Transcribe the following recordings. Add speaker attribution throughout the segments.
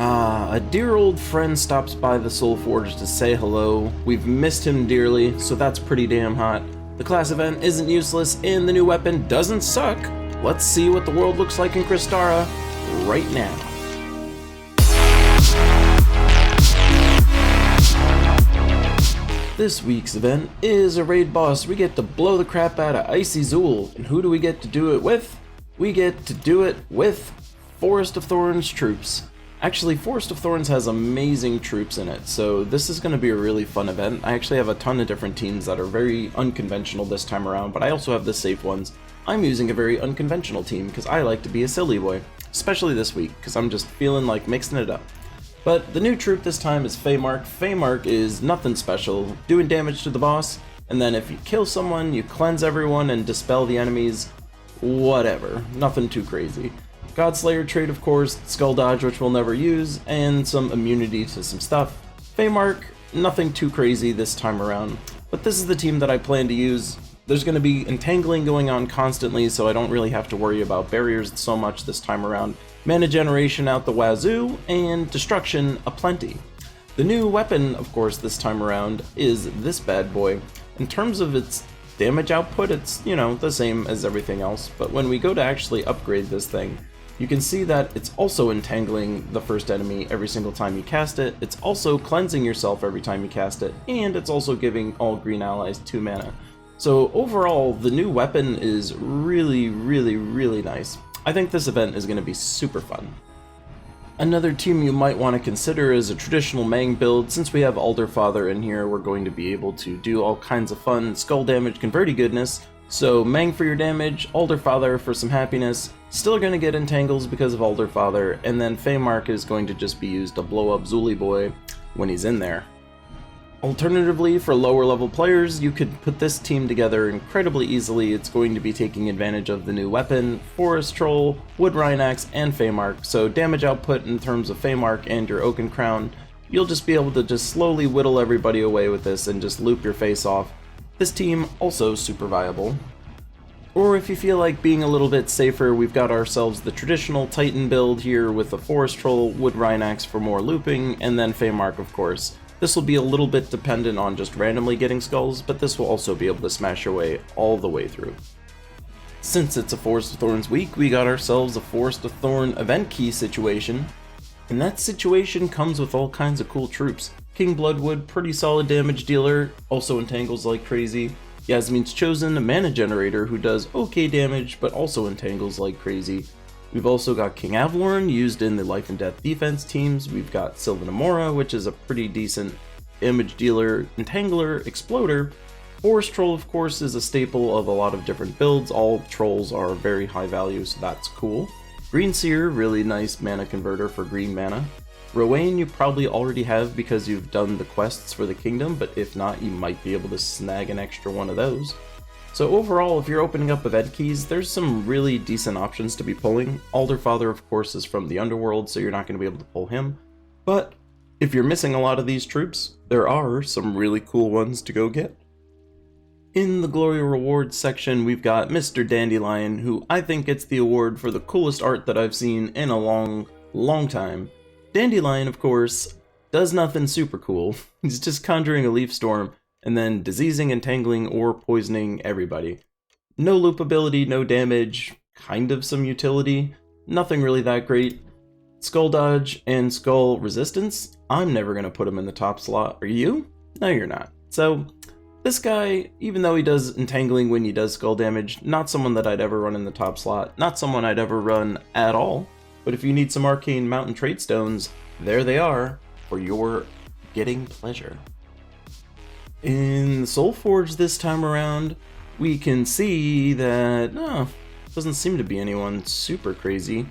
Speaker 1: A dear old friend stops by the Soulforge to say hello. We've missed him dearly, so that's pretty damn hot. The class event isn't useless, and the new weapon doesn't suck. Let's see what the world looks like in Crystara right now. This week's event is a raid boss. We get to blow the crap out of Icy Zool, and who do we get to do it with? We get to do it with Forest of Thorns troops. Actually, Forest of Thorns has amazing troops in it, so this is going to be a really fun event. I actually have a ton of different teams that are very unconventional this time around, but I also have the safe ones. I'm using a very unconventional team because I like to be a silly boy, especially this week because I'm just feeling like mixing it up. But the new troop this time is Faemark. Faemark is nothing special, doing damage to the boss, and then if you kill someone, you cleanse everyone and dispel the enemies. Whatever, nothing too crazy. Godslayer trait, of course, Skull Dodge, which we'll never use, and some immunity to some stuff. Faemark, nothing too crazy this time around, but this is the team that I plan to use. There's going to be entangling going on constantly, so I don't really have to worry about barriers so much this time around. Mana generation out the wazoo, and destruction aplenty. The new weapon, of course, this time around is this bad boy. In terms of its damage output, it's, the same as everything else, but when we go to actually upgrade this thing, you can see that it's also entangling the first enemy every single time you cast it, it's also cleansing yourself every time you cast it, and it's also giving all green allies 2 mana. So overall, the new weapon is really, really, really nice. I think this event is going to be super fun. Another team you might want to consider is a traditional Mang build. Since we have Alderfather in here, we're going to be able to do all kinds of fun skull damage converty goodness. So Mang for your damage, Alderfather for some happiness, still going to get entangles because of Alderfather, and then Faemark is going to just be used to blow up Zuli Boy when he's in there. Alternatively, for lower level players, you could put this team together incredibly easily. It's going to be taking advantage of the new weapon, Forest Troll, Wood Rhynax, and Faemark. So damage output in terms of Faemark and your Oaken Crown, you'll just be able to just slowly whittle everybody away with this and just loop your face off. This team also super viable. Or if you feel like being a little bit safer, we've got ourselves the traditional Titan build here with the Forest Troll, Wood Rhynax for more looping, and then Faemark, of course. This will be a little bit dependent on just randomly getting skulls, but this will also be able to smash your way all the way through. Since it's a Forest of Thorns week, we got ourselves a Forest of Thorn event key situation, and that situation comes with all kinds of cool troops. King Bloodwood, pretty solid damage dealer, also entangles like crazy. Yasmin's Chosen, a mana generator who does okay damage, but also entangles like crazy. We've also got King Avelorn, used in the Life and Death defense teams. We've got Sylvanamora, which is a pretty decent damage dealer, entangler, exploder. Forest Troll, of course, is a staple of a lot of different builds. All trolls are very high value, so that's cool. Green Seer, really nice mana converter for green mana. Rowan you probably already have because you've done the quests for the kingdom, but if not, you might be able to snag an extra one of those. So overall, if you're opening up event keys, there's some really decent options to be pulling. Alderfather, of course, is from the underworld, so you're not going to be able to pull him. But if you're missing a lot of these troops, there are some really cool ones to go get. In the Glory Rewards section, we've got Mr. Dandelion, who I think gets the award for the coolest art that I've seen in a long, long time. Dandelion, of course, does nothing super cool. He's just conjuring a leaf storm, and then diseasing, entangling, or poisoning everybody. No loop ability, no damage, kind of some utility, nothing really that great. Skull dodge and skull resistance, I'm never going to put him in the top slot. Are you? No, you're not. So, this guy, even though he does entangling when he does skull damage, not someone that I'd ever run in the top slot, not someone I'd ever run at all. But if you need some arcane mountain trait stones, there they are for your getting pleasure. In the Soulforge this time around, we can see that, doesn't seem to be anyone super crazy.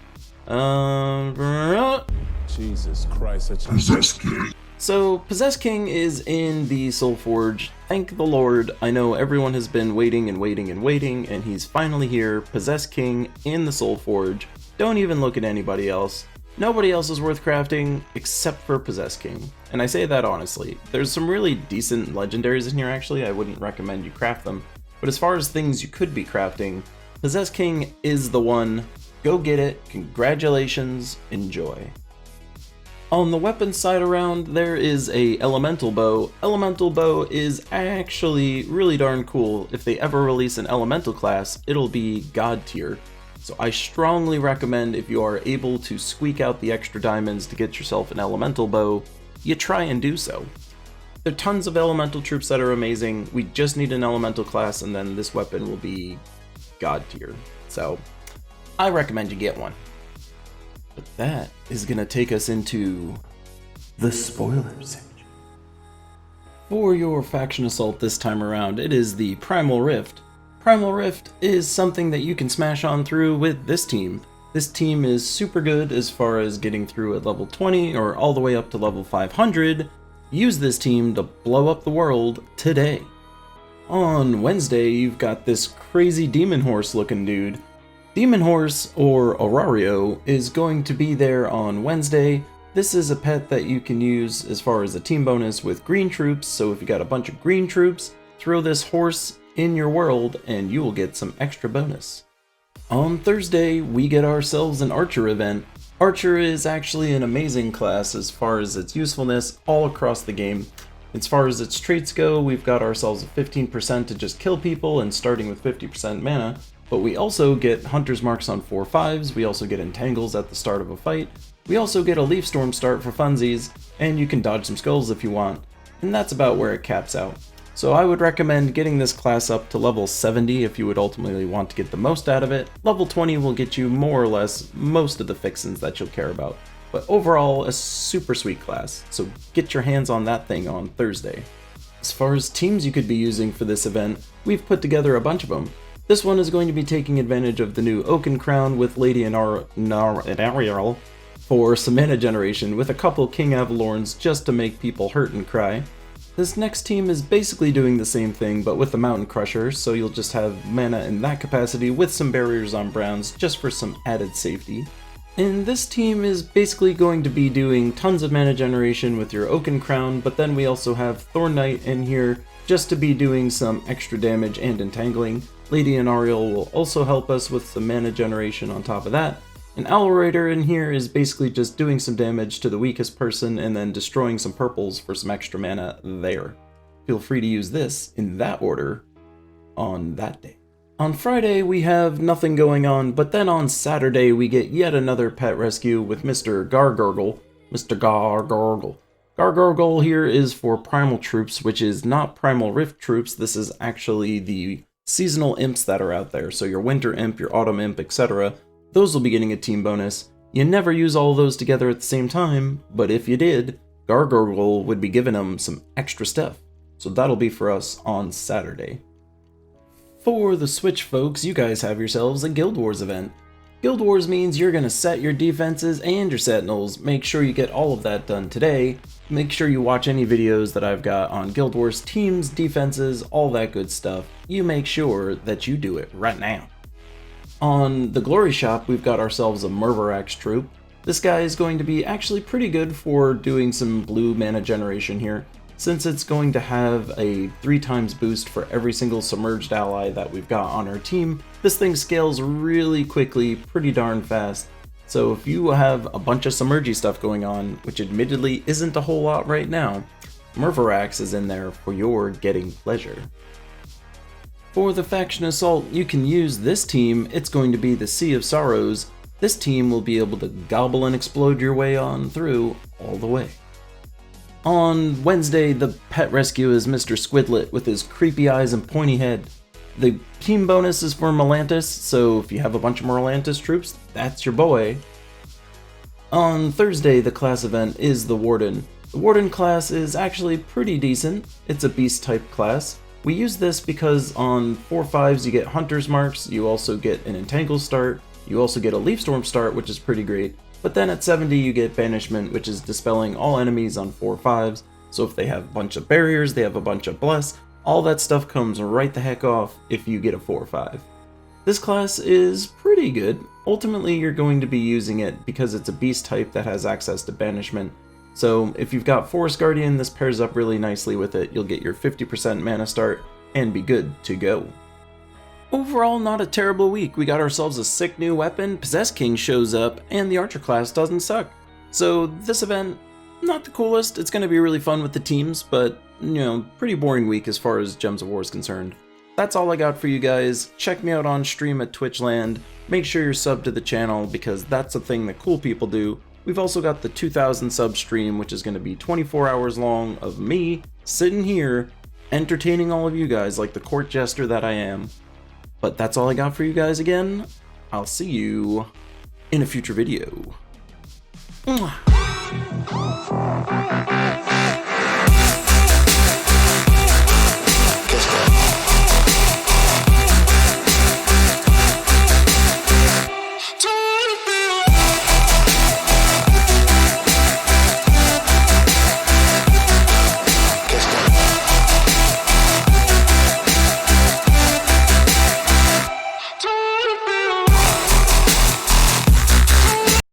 Speaker 2: Jesus Christ, that's Possessed King.
Speaker 1: So, Possessed King is in the Soulforge. Thank the Lord. I know everyone has been waiting and waiting and waiting, and he's finally here. Possessed King in the Soulforge. Don't even look at anybody else. Nobody else is worth crafting except for Possessed King. And I say that honestly. There's some really decent legendaries in here actually. I wouldn't recommend you craft them. But as far as things you could be crafting, Possessed King is the one. Go get it. Congratulations. Enjoy. On the weapon side around, there is a elemental bow. Elemental bow is actually really darn cool. If they ever release an elemental class, it'll be god tier. So I strongly recommend, if you are able to squeak out the extra diamonds to get yourself an elemental bow, you try and do so. There are tons of elemental troops that are amazing. We just need an elemental class and then this weapon will be god tier. So I recommend you get one. But that is going to take us into the spoiler section. For your faction assault this time around, it is the Primal Rift. Primal Rift is something that you can smash on through with this team. This team is super good as far as getting through at level 20 or all the way up to level 500. Use this team to blow up the world today. On Wednesday, you've got this crazy demon horse looking dude. Demon Horse, or Aurario, is going to be there on Wednesday. This is a pet that you can use as far as a team bonus with green troops, so if you got a bunch of green troops, throw this horse in your world and you will get some extra bonus. On Thursday, we get ourselves an Archer event. Archer is actually an amazing class as far as its usefulness all across the game. As far as its traits go, we've got ourselves a 15% to just kill people and starting with 50% mana. But we also get Hunter's Marks on 4/5s, we also get Entangles at the start of a fight, we also get a Leaf Storm start for funsies, and you can dodge some skulls if you want, and that's about where it caps out. So I would recommend getting this class up to level 70 if you would ultimately want to get the most out of it. Level 20 will get you more or less most of the fixins that you'll care about, but overall a super sweet class, so get your hands on that thing on Thursday. As far as teams you could be using for this event, we've put together a bunch of them. This one is going to be taking advantage of the new Oaken crown with Lady Anariel for some mana generation with a couple King Avelorns just to make people hurt and cry. This next team is basically doing the same thing but with the Mountain Crusher, so you'll just have mana in that capacity with some barriers on browns just for some added safety. And this team is basically going to be doing tons of mana generation with your Oaken crown, but then we also have Thorn Knight in here just to be doing some extra damage and entangling. Lady Anariel will also help us with some mana generation on top of that. An Alderfather in here is basically just doing some damage to the weakest person and then destroying some purples for some extra mana there. Feel free to use this in that order on that day. On Friday we have nothing going on, but then on Saturday we get yet another pet rescue with Mr. Gargurgle. Mr. Gargurgle. Gargurgle here is for Primal troops, which is not Primal Rift troops. This is actually the seasonal imps that are out there, so your winter imp, your autumn imp, etc. Those will be getting a team bonus. You never use all those together at the same time, but if you did, Gargurgle would be giving them some extra stuff. So that'll be for us on Saturday. For the Switch folks, you guys have yourselves a Guild Wars event. Guild Wars means you're going to set your defenses and your sentinels. Make sure you get all of that done today. Make sure you watch any videos that I've got on Guild Wars teams, defenses, all that good stuff. You make sure that you do it right now. On the Glory Shop, we've got ourselves a Rhynax troop. This guy is going to be actually pretty good for doing some blue mana generation here, since it's going to have a 3x boost for every single submerged ally that we've got on our team. This thing scales really quickly, pretty darn fast. So if you have a bunch of submergy stuff going on, which admittedly isn't a whole lot right now, Rhynax is in there for your getting pleasure. For the faction assault, you can use this team. It's going to be the Sea of Sorrows. This team will be able to gobble and explode your way on through all the way. On Wednesday, the pet rescue is Mr. Squidlet with his creepy eyes and pointy head. The team bonus is for Melantis, so if you have a bunch of Melantis troops, that's your boy. On Thursday, the class event is the Warden. The Warden class is actually pretty decent. It's a beast type class. We use this because on 4/5s you get Hunter's Marks, you also get an Entangle start, you also get a Leaf Storm start, which is pretty great, but then at 70 you get Banishment, which is dispelling all enemies on 4/5s, so if they have a bunch of barriers, they have a bunch of bless, all that stuff comes right the heck off if you get a 4/5. This class is pretty good. Ultimately you're going to be using it because it's a beast type that has access to Banishment. So if you've got Forest Guardian, this pairs up really nicely with it. You'll get your 50% mana start and be good to go. Overall, not a terrible week. We got ourselves a sick new weapon, Possessed King shows up, and the Archer class doesn't suck. So this event, not the coolest. It's going to be really fun with the teams, but, you know, pretty boring week as far as Gems of War is concerned. That's all I got for you guys. Check me out on stream at Twitchland. Make sure you're subbed to the channel because that's a thing that cool people do. We've also got the 2000 sub stream, which is going to be 24 hours long of me sitting here entertaining all of you guys like the court jester that I am. But that's all I got for you guys again. I'll see you in a future video. Mwah.